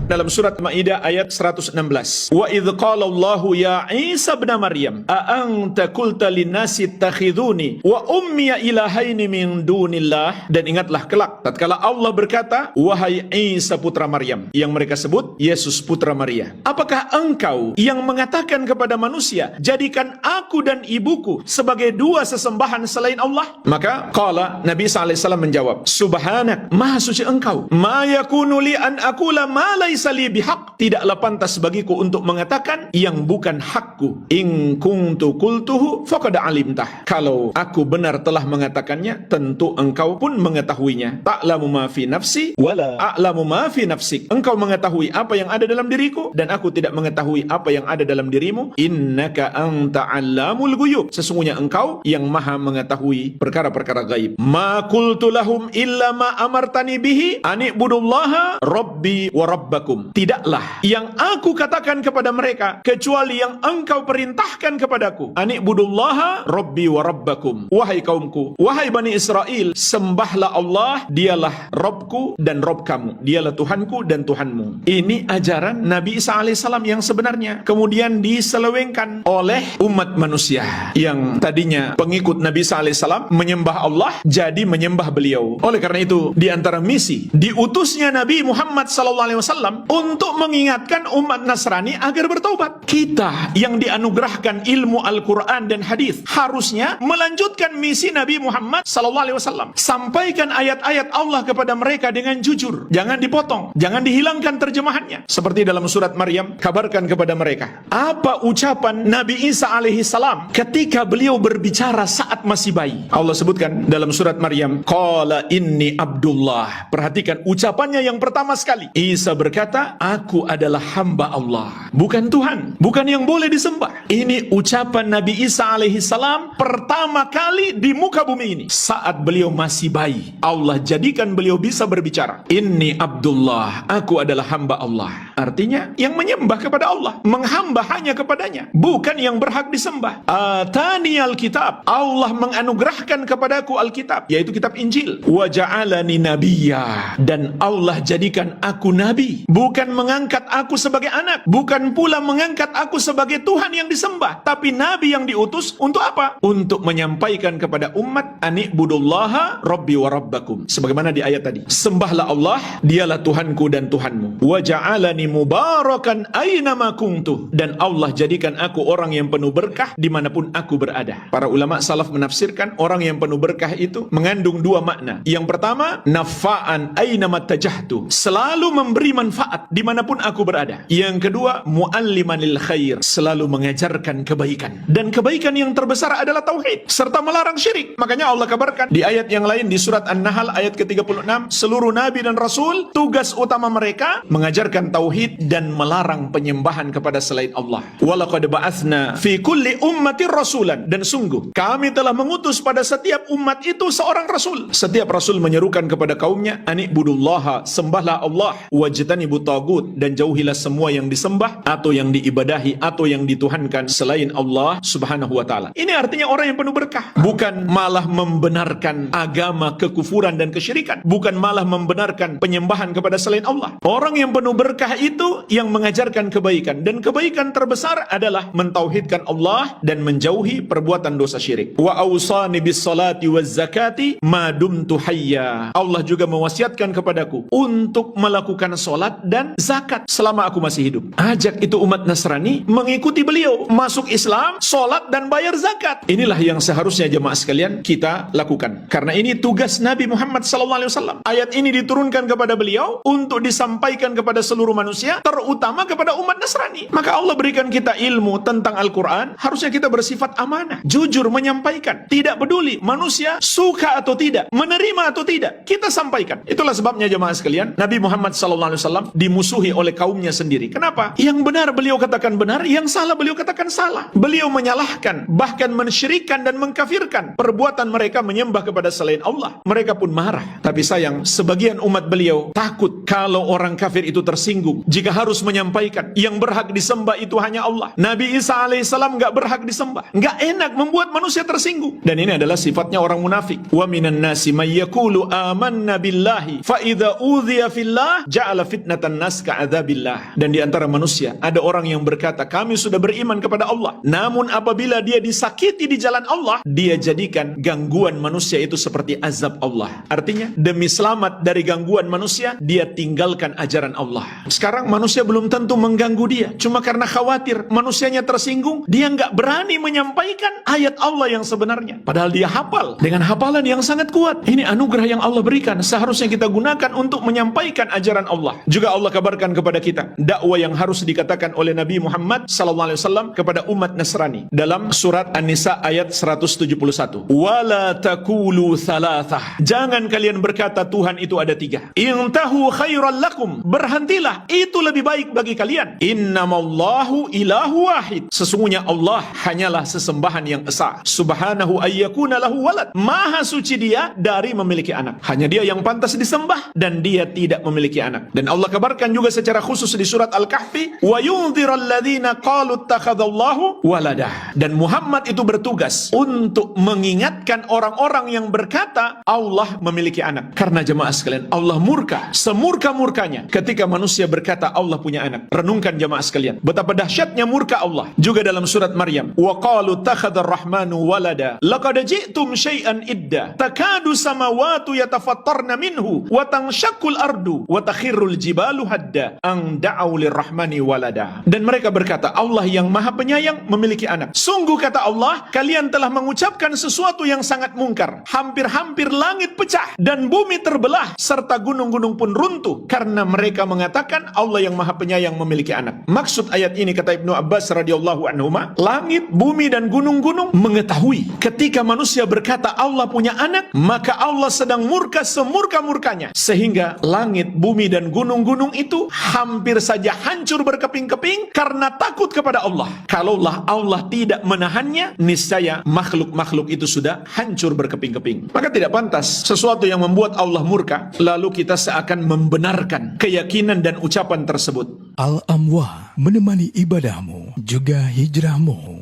dalam surat Maidah ayat 116. Wa idz qala Allahu ya Isa ibn Maryam a anta qulta lin-nasi ittakhiduni wa ummi ilahaini min dunillah. Dan ingatlah kelak tatkala Allah berkata, wahai Isa putra Maryam, yang mereka sebut Yesus putra Maria, apakah engkau yang mengatakan kepada manusia, jadikan aku dan ibuku sebagai dua sesembahan selain Allah? Maka qala, Nabi SAW menjawab, subhanak, maha suci engkau, ma yakunu li an aqula ma laysa li bihaq, tidaklah pantas bagiku untuk mengatakan yang bukan hakku. In kuntu qultuhu faqad alimtah, kalau aku benar telah mengatakannya, tentu engkau pun mengetahuinya. Ta'lamu ma fi nafsi wala a'lamu ma fi nafsik, engkau mengetahui apa yang ada dalam diriku dan aku tidak mengetahui apa yang ada dalam dirimu. Innaka anta 'allamul ghuyub, sesungguhnya engkau yang maha mengetahui perkara-perkara gaib. Ma qultu lahum illa ma amartani bihi ani'budullaha rabbi wa rabbakum, tidaklah yang aku katakan kepada mereka kecuali yang engkau perintahkan kepadaku. Ani'budullaha rabbi wa rabbakum, wahai kaumku, wahai Bani Israel, sembahlah Allah, dialah Rabbku dan Rabb kamu, dialah Tuhanku dan Tuhanmu. Ini ajaran Nabi Isa alaihissalam yang sebenarnya kemudian diselewengkan oleh umat manusia yang tadinya pengikut Nabi Isa alaihissalam menyembah Allah jadi menyembah beliau. Oleh karena itu, di antara misi diutusnya Nabi Muhammad SAW untuk mengingatkan umat Nasrani agar bertaubat. Kita yang dianugerahkan ilmu Al-Quran dan hadis harusnya melanjutkan misi Nabi Muhammad SAW. Sampaikan ayat-ayat Allah kepada mereka dengan jujur, jangan dipotong, jangan dihilangkan terjemahannya. Seperti dalam surat Maryam, kabarkan kepada mereka apa ucapan Nabi Isa alaihissalam ketika beliau berbicara saat masih bayi. Allah sebutkan dalam surat Maryam, qala inni Abdullah. Perhatikan ucapannya yang pertama sekali. Isa berkata, aku adalah hamba Allah, bukan Tuhan, bukan yang boleh disembah. Ini ucapan Nabi Isa alaihissalam pertama kali di muka bumi ini saat beliau masih bayi. Allah jadikan beliau bisa berbicara. Inni Abdullah, aku adalah hamba Allah. Artinya yang menyembah kepada Allah, menghamba hanya kepadanya, bukan yang berhak disembah. Atani alkitab, Allah menganugerahkan kepadaku Alkitab, yaitu kitab Injil. Wa ja'alani nabiyya, dan Allah jadikan aku nabi, bukan mengangkat aku sebagai anak, bukan pula mengangkat aku sebagai Tuhan yang disembah, tapi nabi yang diutus untuk apa? Untuk menyampaikan kepada umat, ani'budullaha rabbi wa rabbakum, sebagaimana di ayat tadi, sembahlah Allah, dialah Tuhanku dan Tuhanmu. Wa ja'alani mubarakan aynama kuntu, dan Allah jadikan aku orang yang penuh berkah dimanapun aku berada. Para ulama salaf menafsirkan orang yang penuh berkah itu mengandung dua makna. Yang pertama, nafa'an aynama tajahtu, selalu memberi manfaat dimanapun aku berada. Yang kedua, mu'alliman lil khair, selalu mengajarkan kebaikan. Dan kebaikan yang terbesar adalah tauhid serta melarang syirik. Makanya Allah kabarkan di ayat yang lain di surat An-Nahl ayat ke-36, seluruh nabi dan rasul tugas utama mereka mengajarkan tauhid dan melarang penyembahan kepada selain Allah. Walaqad ba'atsna fi kulli ummatir rasulan, dan sungguh kami telah mengutus pada setiap umat itu seorang rasul. Setiap rasul menyerukan kepada kaumnya, ani'budullaha, sembahlah Allah, wajtanibut tagut, dan jauhilah semua yang disembah atau yang diibadahi atau yang dituhankan selain Allah subhanahu wa ta'ala. Ini artinya orang yang penuh berkah, bukan malah membenarkan agama kekufuran dan kesyirikan, bukan malah membenarkan penyembahan kepada selain Allah. Orang yang penuh berkah itu yang mengajarkan kebaikan, dan kebaikan terbesar adalah mentauhidkan Allah dan menjauhi perbuatan dosa syirik. Wa awsani bis salati waz zakati ma dumtu hayya, Allah juga mewasiatkan kepadaku untuk melakukan salat dan zakat selama aku masih hidup. Ajak itu umat Nasrani mengikuti beliau, masuk Islam, salat dan bayar zakat. Inilah yang seharusnya jemaah sekalian kita lakukan, karena ini tugas Nabi Muhammad SAW. Ayat ini diturunkan kepada beliau untuk disampaikan kepada seluruh manusia, terutama kepada umat Nasrani. Maka Allah berikan kita ilmu tentang Al-Quran, harusnya kita bersifat amanah, jujur menyampaikan, tidak peduli manusia suka atau tidak, menerima atau tidak, kita sampaikan. Itulah sebabnya jemaah sekalian, Nabi Muhammad SAW dimusuhi oleh kaumnya sendiri. Kenapa? Yang benar beliau katakan benar, yang salah beliau katakan salah. Beliau menyalahkan, bahkan mensyirikkan dan mengkafirkan perbuatan mereka menyembah kepada selain Allah. Mereka pun marah. Tapi sayang, sebagian umat beliau takut kalau orang kafir itu tersinggung jika harus menyampaikan yang berhak disembah itu hanya Allah. Nabi Isa alaihissalam gak berhak disembah. Gak enak membuat manusia tersinggung. Dan ini adalah sifatnya orang munafik. Wa minan nasi may yaqulu amanna billahi fa idza udhiya fillah ja'ala fitnat fitnatan nas ka'adzabillah. Dan di antara manusia ada orang yang berkata, kami sudah beriman kepada Allah, namun apabila dia disakiti di jalan Allah, dia jadikan gangguan manusia itu seperti azab Allah. Artinya, demi selamat dari gangguan manusia, dia tinggalkan ajaran Allah. Sekarang manusia belum tentu mengganggu dia, cuma karena khawatir manusianya tersinggung, dia nggak berani menyampaikan ayat Allah yang sebenarnya. Padahal dia hafal dengan hafalan yang sangat kuat. Ini anugerah yang Allah berikan, seharusnya kita gunakan untuk menyampaikan ajaran Allah. Juga Allah kabarkan kepada kita dakwah yang harus dikatakan oleh Nabi Muhammad SAW kepada umat Nasrani dalam surat An-Nisa ayat 171. Wala taqulu thalathah. Jangan kalian berkata Tuhan itu ada 3. Intahu khairal lakum. Berhentilah, itu lebih baik bagi kalian. Innamallahu ilahu wahid. Sesungguhnya Allah hanyalah sesembahan yang esa. Subhanahu ayyakuna lahu walad. Maha suci dia dari memiliki anak. Hanya dia yang pantas disembah dan dia tidak memiliki anak. Dan Allah kabarkan juga secara khusus di surat Al-Kahfi, wa yunziral ladzina qalu ittakhadallahu waladah. Dan Muhammad itu bertugas untuk mengingatkan orang-orang yang berkata Allah memiliki anak. Karena jemaah sekalian, Allah murka semurka-murkanya ketika manusia berkata Allah punya anak. Renungkan jemaah sekalian, betapa dahsyatnya murka Allah. Juga dalam surat Maryam, wa qalu ittakhadar rahmanu walada laqad ji'tum syai'an idda takadu samawati yatafattarna minhu wa tanshaqqul ardu wa takhirrul jibalu hadda ang da'u lirrahmani walada. Dan mereka berkata Allah yang maha penyayang memiliki anak. Sungguh kata Allah, kalian telah mengucapkan sesuatu yang sangat mungkar. Hampir-hampir langit pecah dan bumi terbelah serta gunung-gunung pun runtuh karena mereka mengatakan Allah yang maha penyayang memiliki anak. Maksud ayat ini kata Ibnu Abbas radhiyallahu anhuma, langit, bumi dan gunung-gunung mengetahui ketika manusia berkata Allah punya anak, maka Allah sedang murka semurka-murkanya sehingga langit, bumi dan gunung-gunung itu hampir saja hancur berkeping-keping karena takut kepada Allah. Kalaulah Allah tidak menahannya, niscaya makhluk-makhluk itu sudah hancur berkeping-keping. Maka tidak pantas sesuatu yang membuat Allah murka lalu kita seakan membenarkan keyakinan dan ucapan tersebut. Al-Amwah menemani ibadahmu juga hijrahmu.